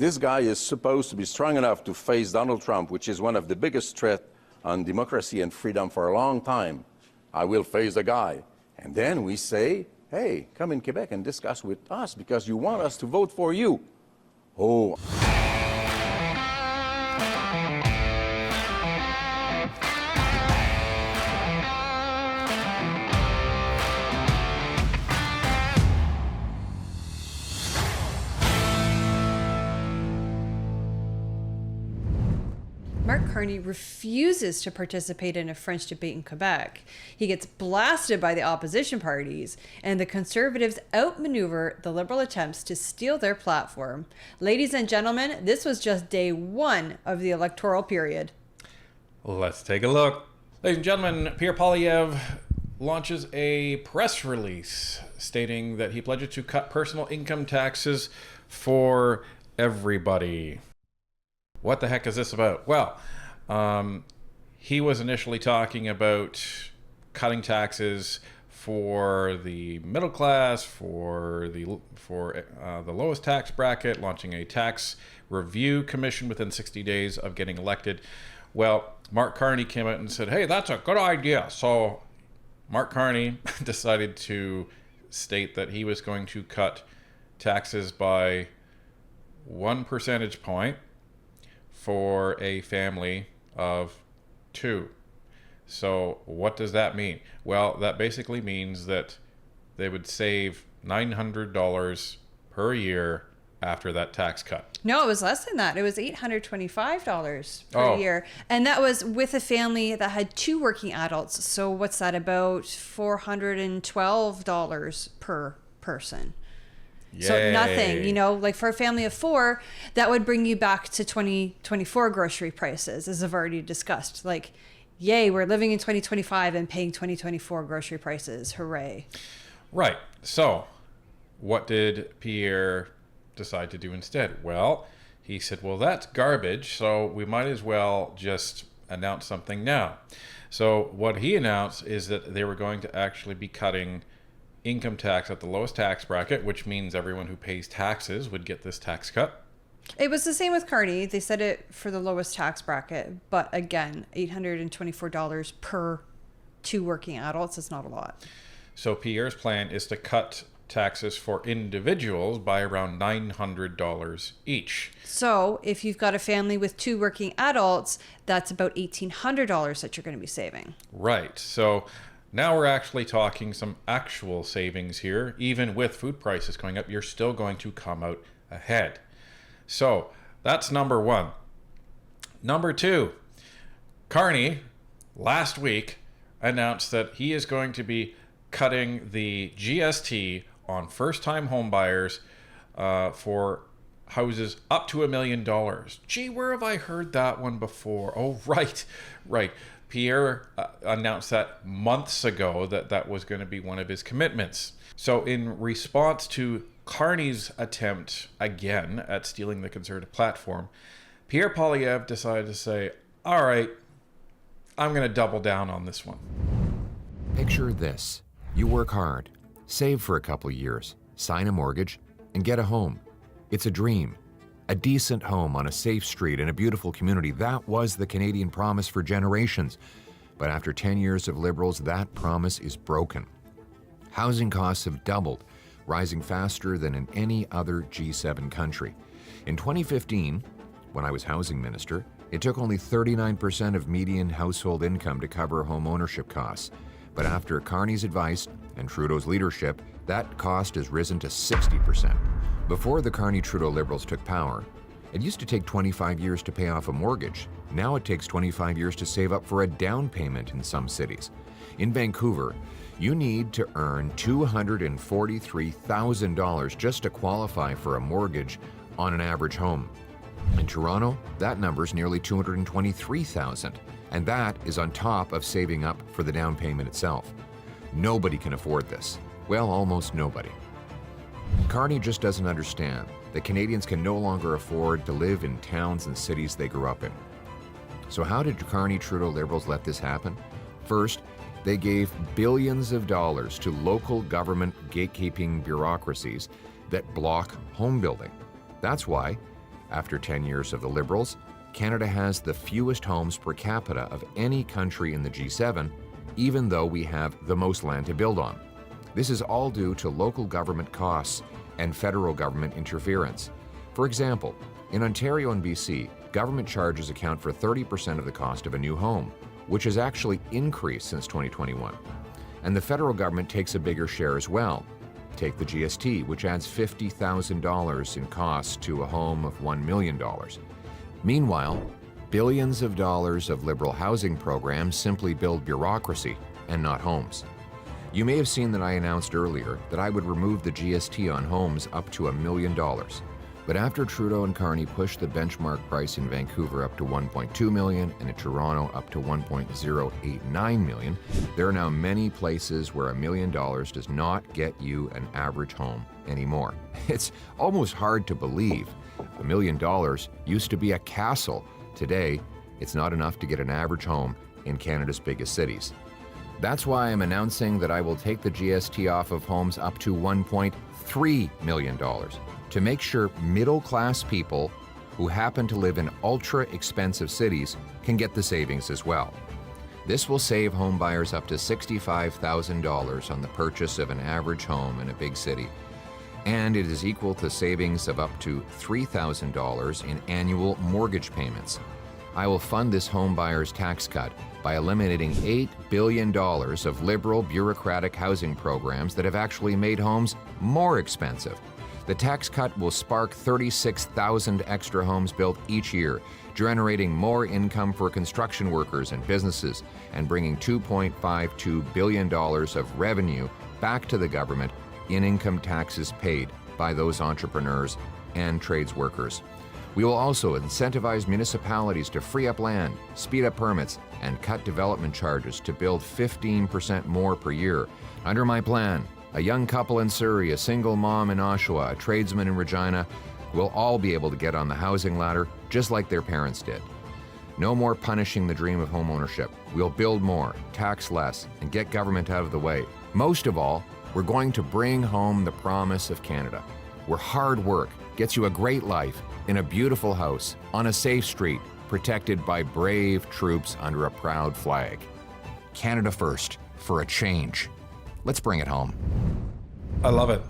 this guy is supposed to be strong enough to face Donald Trump, which is one of the biggest threats on democracy and freedom for a long time. I will face the guy. And then we say, hey, come in Quebec and discuss with us because you want us to vote for you. Oh. Carney refuses to participate in a French debate in Quebec. He gets blasted by the opposition parties, and the Conservatives outmaneuver the Liberal attempts to steal their platform. Ladies and gentlemen, this was just day one of the electoral period. Let's take a look. Ladies and gentlemen, Pierre Poilievre launches a press release stating that he pledges to cut personal income taxes for everybody. What the heck is this about? Well, he was initially talking about cutting taxes for the middle class, for the lowest tax bracket, launching a tax review commission within 60 days of getting elected. Well, Mark Carney came out and said, hey, that's a good idea. So Mark Carney decided to state that he was going to cut taxes by 1 percentage point for a family of 2. So what does that mean? Well, that basically means that they would save $900 per year after that tax cut. No, it was less than that. It was $825 per year. And that was with a family that had 2 working adults. So what's that, about $412 per person? Yay. So nothing, you know, like for a family of 4, that would bring you back to 2024 grocery prices, as I've already discussed. Like, yay, we're living in 2025 and paying 2024 grocery prices. Hooray. Right. So what did Pierre decide to do instead? Well, he said, well, that's garbage, so we might as well just announce something now. So what he announced is that they were going to actually be cutting income tax at the lowest tax bracket, which means everyone who pays taxes would get this tax cut. It was the same with Carney. They said it for the lowest tax bracket, but again, $824 per 2 working adults is not a lot. So Pierre's plan is to cut taxes for individuals by around $900 each. So if you've got a family with 2 working adults, that's about $1,800 that you're going to be saving. Right. So now we're actually talking some actual savings here. Even with food prices going up, you're still going to come out ahead. So that's number 1. Number 2, Carney last week announced that he is going to be cutting the GST on first-time homebuyers for houses up to $1 million. Gee, where have I heard that one before? Oh, right. Pierre announced that months ago that was going to be one of his commitments. So in response to Carney's attempt again at stealing the Conservative platform, Pierre Poilievre decided to say, all right, I'm going to double down on this one. Picture this. You work hard, save for a couple years, sign a mortgage, and get a home. It's a dream. A decent home on a safe street in a beautiful community. That was the Canadian promise for generations. But after 10 years of Liberals, that promise is broken. Housing costs have doubled, rising faster than in any other G7 country. In 2015, when I was housing minister, it took only 39% of median household income to cover home ownership costs. But after Carney's advice and Trudeau's leadership, that cost has risen to 60%. Before the Carney-Trudeau Liberals took power, it used to take 25 years to pay off a mortgage. Now it takes 25 years to save up for a down payment in some cities. In Vancouver, you need to earn $243,000 just to qualify for a mortgage on an average home. In Toronto, that number's nearly $223,000, and that is on top of saving up for the down payment itself. Nobody can afford this. Well, almost nobody. Carney just doesn't understand that Canadians can no longer afford to live in towns and cities they grew up in. So how did Carney-Trudeau Liberals let this happen? First, they gave billions of dollars to local government gatekeeping bureaucracies that block home building. That's why, After 10 years of the Liberals, Canada has the fewest homes per capita of any country in the G7, even though we have the most land to build on. This is all due to local government costs and federal government interference. For example, in Ontario and BC, government charges account for 30% of the cost of a new home, which has actually increased since 2021. And the federal government takes a bigger share as well. Take the GST, which adds $50,000 in costs to a home of $1 million. Meanwhile, billions of dollars of Liberal housing programs simply build bureaucracy and not homes. You may have seen that I announced earlier that I would remove the GST on homes up to $1 million. But after Trudeau and Carney pushed the benchmark price in Vancouver up to $1.2 million and in Toronto up to $1.089 million, there are now many places where $1 million does not get you an average home anymore. It's almost hard to believe. $1 million used to be a castle. Today, it's not enough to get an average home in Canada's biggest cities. That's why I'm announcing that I will take the GST off of homes up to $1.3 million to make sure middle-class people who happen to live in ultra-expensive cities can get the savings as well. This will save home buyers up to $65,000 on the purchase of an average home in a big city, and it is equal to savings of up to $3,000 in annual mortgage payments. I will fund this home buyer's tax cut by eliminating $8 billion of Liberal bureaucratic housing programs that have actually made homes more expensive. The tax cut will spark 36,000 extra homes built each year, generating more income for construction workers and businesses, and bringing $2.52 billion of revenue back to the government in income taxes paid by those entrepreneurs and trades workers. We will also incentivize municipalities to free up land, speed up permits, and cut development charges to build 15% more per year. Under my plan, a young couple in Surrey, a single mom in Oshawa, a tradesman in Regina will all be able to get on the housing ladder just like their parents did. No more punishing the dream of homeownership. We'll build more, tax less, and get government out of the way. Most of all, we're going to bring home the promise of Canada, where hard work gets you a great life in a beautiful house on a safe street, protected by brave troops under a proud flag. Canada first, for a change. Let's bring it home. I love it.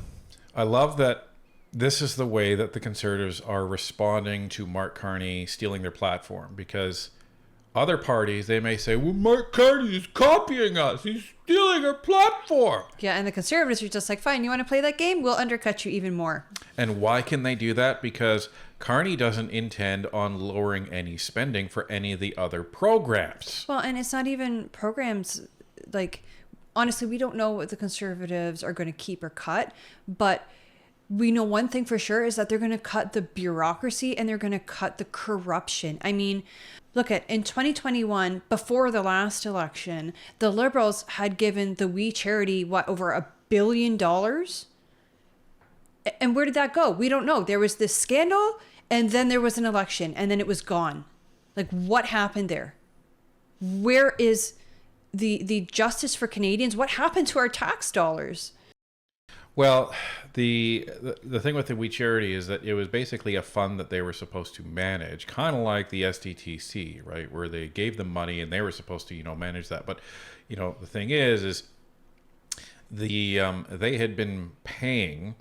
I love that this is the way that the Conservatives are responding to Mark Carney stealing their platform, because other parties, they may say, well, Mark Carney is copying us. He's stealing our platform. Yeah, and the Conservatives are just like, fine, you want to play that game? We'll undercut you even more. And why can they do that? Because Carney doesn't intend on lowering any spending for any of the other programs. Well, and it's not even programs, like, honestly, we don't know what the Conservatives are going to keep or cut, but we know one thing for sure is that they're going to cut the bureaucracy and they're going to cut the corruption. I mean, look at in 2021, before the last election, the Liberals had given the We Charity, over $1 billion? And where did that go? We don't know. There was this scandal and then there was an election and then it was gone. Like, what happened there? Where is the justice for Canadians? What happened to our tax dollars? Well, the thing with the We Charity is that it was basically a fund that they were supposed to manage, kind of like the SDTC, right, where they gave them money and they were supposed to, manage that. But, the thing is they had been paying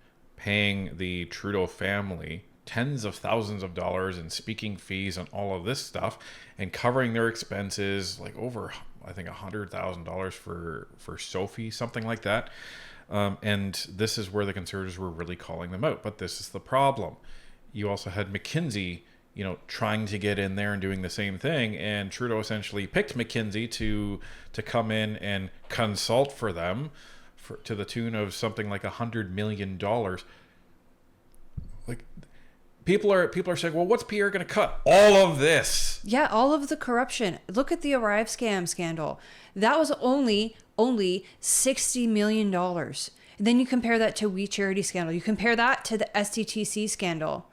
the Trudeau family tens of thousands of dollars in speaking fees and all of this stuff, and covering their expenses, like over, I think, $100,000 for Sophie, something like that. And this is where the Conservatives were really calling them out. But this is the problem. You also had McKinsey, trying to get in there and doing the same thing. And Trudeau essentially picked McKinsey to come in and consult for them to the tune of something like $100 million. Like, people are saying, well, what's Pierre going to cut? All of this. Yeah, all of the corruption. Look at the Arrive scam scandal. That was only $60 million. And then you compare that to We Charity scandal. You compare that to the SDTC scandal.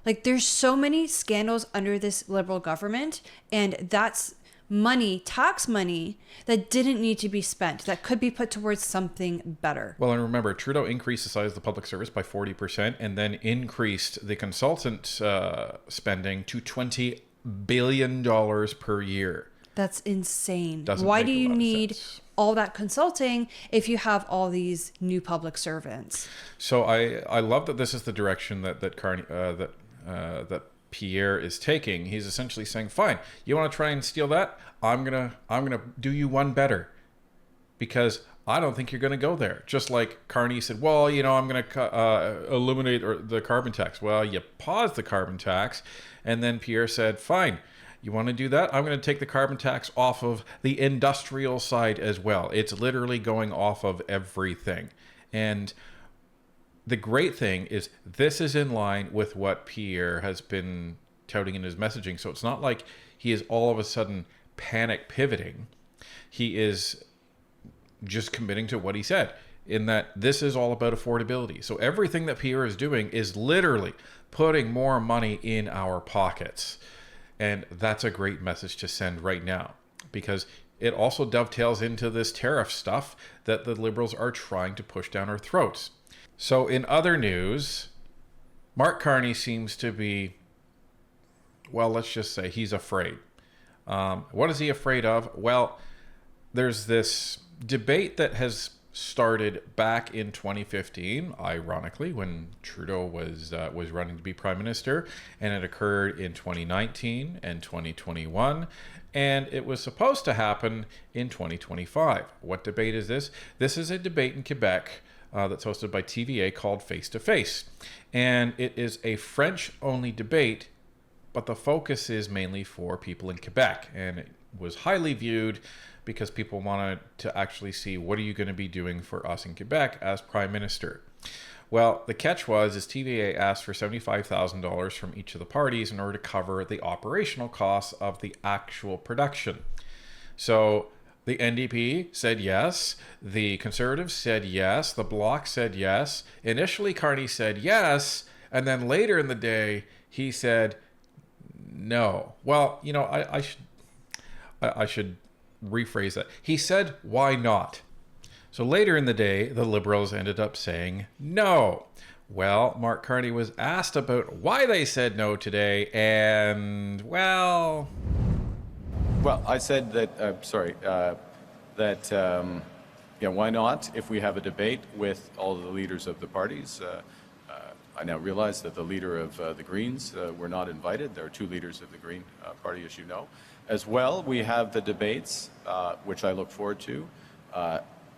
Like, there's so many scandals under this Liberal government, and that's money, tax money, that didn't need to be spent, that could be put towards something better. Well, and remember, Trudeau increased the size of the public service by 40% and then increased the consultant spending to $20 billion per year. That's insane. Doesn't Why make do a you lot of need sense. all that consulting if you have all these new public servants? So I love that this is the direction that Carney that Pierre is taking. He's essentially saying, "Fine, you want to try and steal that? I'm gonna do you one better, because I don't think you're gonna go there." Just like Carney said, "Well, you know, I'm gonna eliminate the carbon tax." Well, you paused the carbon tax, and then Pierre said, "Fine. You want to do that? I'm going to take the carbon tax off of the industrial side as well." It's literally going off of everything. And the great thing is this is in line with what Pierre has been touting in his messaging. So it's not like he is all of a sudden panic pivoting. He is just committing to what he said, in that this is all about affordability. So everything that Pierre is doing is literally putting more money in our pockets. And that's a great message to send right now, because it also dovetails into this tariff stuff that the Liberals are trying to push down our throats. So in other news, Mark Carney seems to be, well, let's just say he's afraid. What is he afraid of? Well, there's this debate that has started back in 2015, ironically, when Trudeau was running to be prime minister, and it occurred in 2019 and 2021, and it was supposed to happen in 2025. What debate is this? This is a debate in Quebec that's hosted by TVA called Face to Face, and it is a French-only debate, but the focus is mainly for people in Quebec, and it was highly viewed because people wanted to actually see, what are you going to be doing for us in Quebec as prime minister? Well, the catch was TVA asked for $75,000 from each of the parties in order to cover the operational costs of the actual production. So the NDP said yes, the Conservatives said yes, the Bloc said yes. Initially, Carney said yes, and then later in the day, he said no. Well, you know, I should rephrase that. He said, "Why not?" So later in the day, the Liberals ended up saying no. Well, Mark Carney was asked about why they said no today, and well, I said that. Why not? If we have a debate with all the leaders of the parties. I now realize that the leader of the Greens were not invited. There are two leaders of the Green Party, as you know. As well, we have the debates, which I look forward to,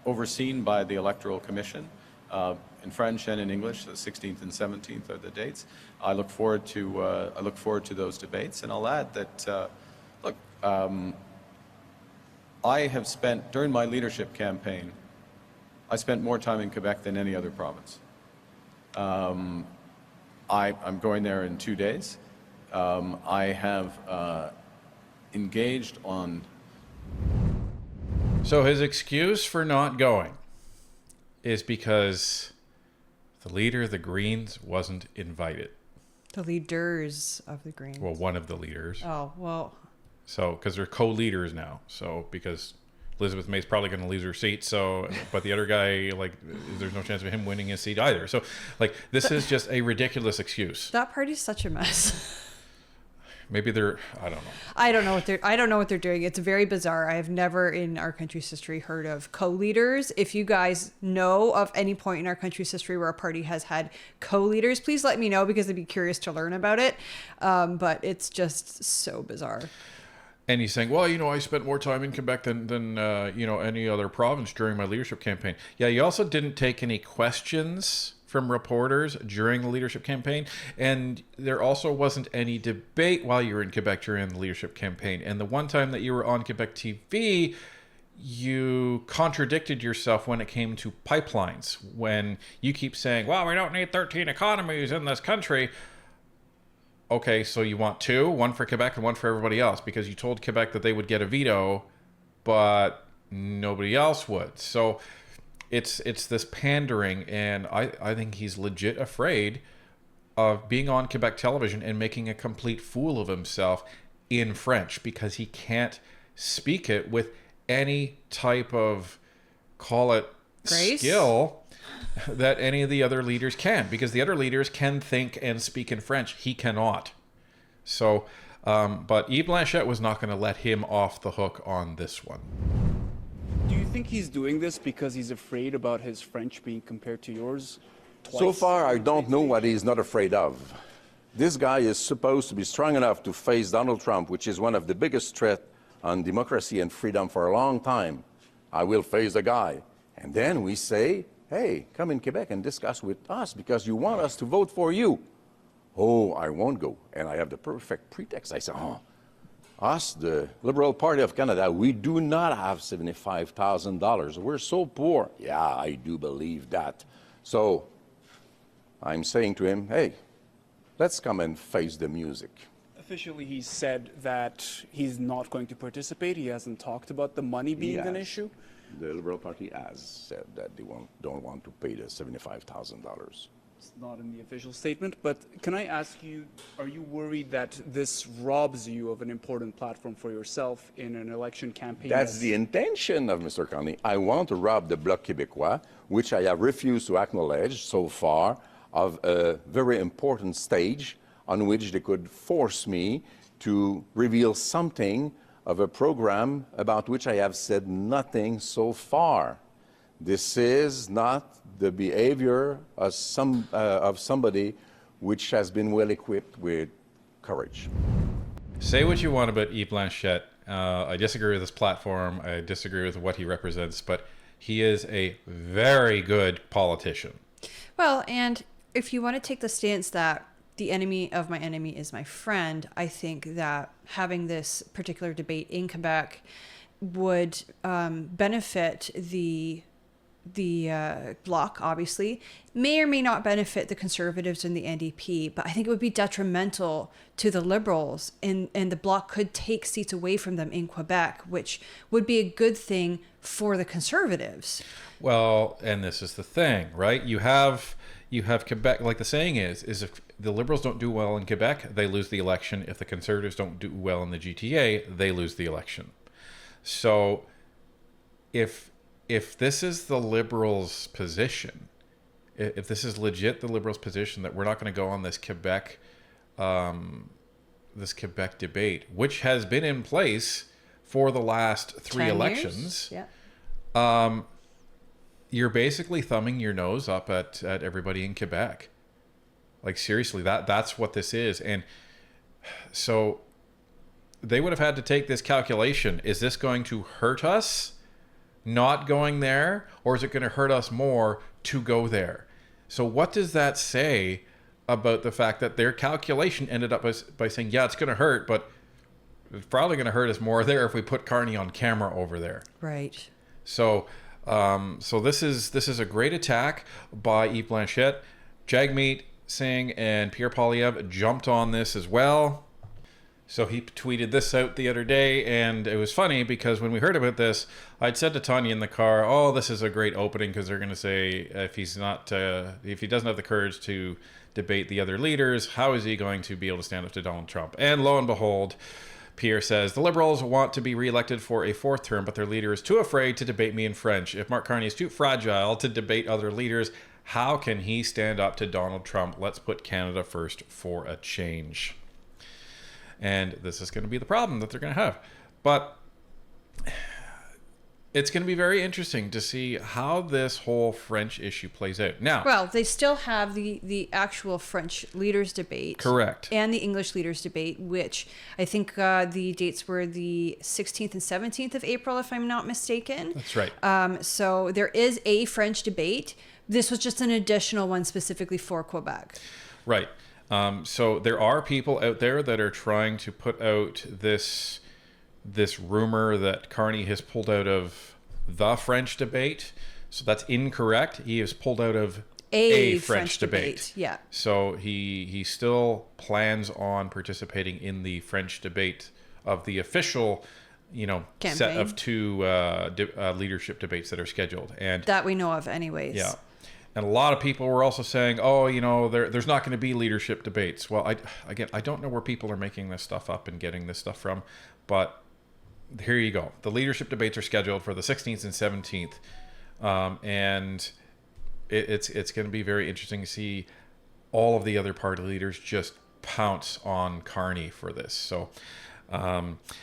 overseen by the Electoral Commission in French and in English. The 16th and 17th are the dates. I look forward to those debates, and I'll add that I have spent during my leadership campaign. I spent more time in Quebec than any other province. I'm going there in 2 days. I have engaged on. So his excuse for not going is because the leader of the Greens wasn't invited. The leaders of the Greens. Well, one of the leaders. Oh, well. So, because they're co-leaders now. So, because Elizabeth May's probably going to lose her seat. So, but the other guy, like, there's no chance of him winning his seat either. So, like, this is just a ridiculous excuse. That party's such a mess. Maybe they're, I don't know. I don't know what they're doing. It's very bizarre. I have never in our country's history heard of co-leaders. If you guys know of any point in our country's history where a party has had co-leaders, please let me know, because I'd be curious to learn about it. But it's just so bizarre. And he's saying, well, you know, I spent more time in Quebec than any other province during my leadership campaign. Yeah, you also didn't take any questions from reporters during the leadership campaign, and there also wasn't any debate while you were in Quebec during the leadership campaign. And the one time that you were on Quebec TV, you contradicted yourself when it came to pipelines, when you keep saying, well, we don't need 13 economies in this country. Okay, so you want two, one for Quebec and one for everybody else, because you told Quebec that they would get a veto, but nobody else would. So it's this pandering, and I think he's legit afraid of being on Quebec television and making a complete fool of himself in French, because he can't speak it with any type of, call it, Grace? skill that any of the other leaders can, because the other leaders can think and speak in French. He cannot. So, but Yves Blanchette was not going to let him off the hook on this one. Do you think he's doing this because he's afraid about his French being compared to yours? So far, I don't know what he's not afraid of. This guy is supposed to be strong enough to face Donald Trump, which is one of the biggest threats on democracy and freedom for a long time. I will face the guy. And then we say, hey, come in Quebec and discuss with us because you want us to vote for you. Oh, I won't go. And I have the perfect pretext. I say, us, the Liberal Party of Canada, we do not have $75,000. We're so poor. Yeah, I do believe that. So I'm saying to him, hey, let's come and face the music. Officially, he said that he's not going to participate. He hasn't talked about the money being an issue. The Liberal Party has said that they don't want to pay the $75,000. It's not in the official statement, but can I ask you, are you worried that this robs you of an important platform for yourself in an election campaign? That's the intention of Mr. Carney. I want to rob the Bloc Québécois, which I have refused to acknowledge so far, of a very important stage on which they could force me to reveal something of a program about which I have said nothing so far. This is not the behavior of somebody which has been well equipped with courage. Say what you want about Yves Blanchette. I disagree with his platform. I disagree with what he represents, but he is a very good politician. Well, and if you want to take the stance that the enemy of my enemy is my friend, I think that having this particular debate in Quebec would benefit the Bloc, obviously, may or may not benefit the Conservatives and the NDP, but I think it would be detrimental to the Liberals, and the Bloc could take seats away from them in Quebec, which would be a good thing for the Conservatives. Well, and this is the thing, right? You have Quebec, like the saying is if the Liberals don't do well in Quebec, they lose the election. If the Conservatives don't do well in the GTA, they lose the election. So if this is the Liberals' position, if this is legit the Liberals' position that we're not going to go on this Quebec debate, which has been in place for the last 3 elections, Yeah. You're basically thumbing your nose up at everybody in Quebec. Like, seriously, that's what this is. And so they would have had to take this calculation. Is this going to hurt us not going there, or is it going to hurt us more to go there? So what does that say about the fact that their calculation ended up by saying, yeah, it's going to hurt, but it's probably going to hurt us more there if we put Carney on camera over there. Right. So this is a great attack by Yves Blanchette. Jagmeet Singh and Pierre Poilievre jumped on this as well. So he tweeted this out the other day, and it was funny because when we heard about this, I'd said to Tanya in the car, "Oh, this is a great opening because they're going to say if he doesn't have the courage to debate the other leaders, how is he going to be able to stand up to Donald Trump?" And lo and behold, Pierre says, the Liberals want to be reelected for a 4th term, but their leader is too afraid to debate me in French. If Mark Carney is too fragile to debate other leaders, how can he stand up to Donald Trump? Let's put Canada first for a change. And this is going to be the problem that they're going to have. But it's going to be very interesting to see how this whole French issue plays out. Now, Well, they still have the actual French leaders debate. Correct. And the English leaders debate, which I think the dates were the 16th and 17th of April, if I'm not mistaken. That's right. So there is a French debate. This was just an additional one specifically for Quebec. Right. So there are people out there that are trying to put out this rumor that Carney has pulled out of the French debate. So that's incorrect. He has pulled out of a French debate. Yeah. So he still plans on participating in the French debate of the official, Campaign. set of 2 leadership debates that are scheduled. And That we know of anyways. yeah. And a lot of people were also saying, oh, there's not going to be leadership debates. Well, I don't know where people are making this stuff up and getting this stuff from, but here you go. The leadership debates are scheduled for the 16th and 17th. And it's going to be very interesting to see all of the other party leaders just pounce on Carney for this. So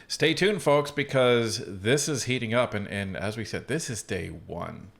stay tuned, folks, because this is heating up. And as we said, this is day one.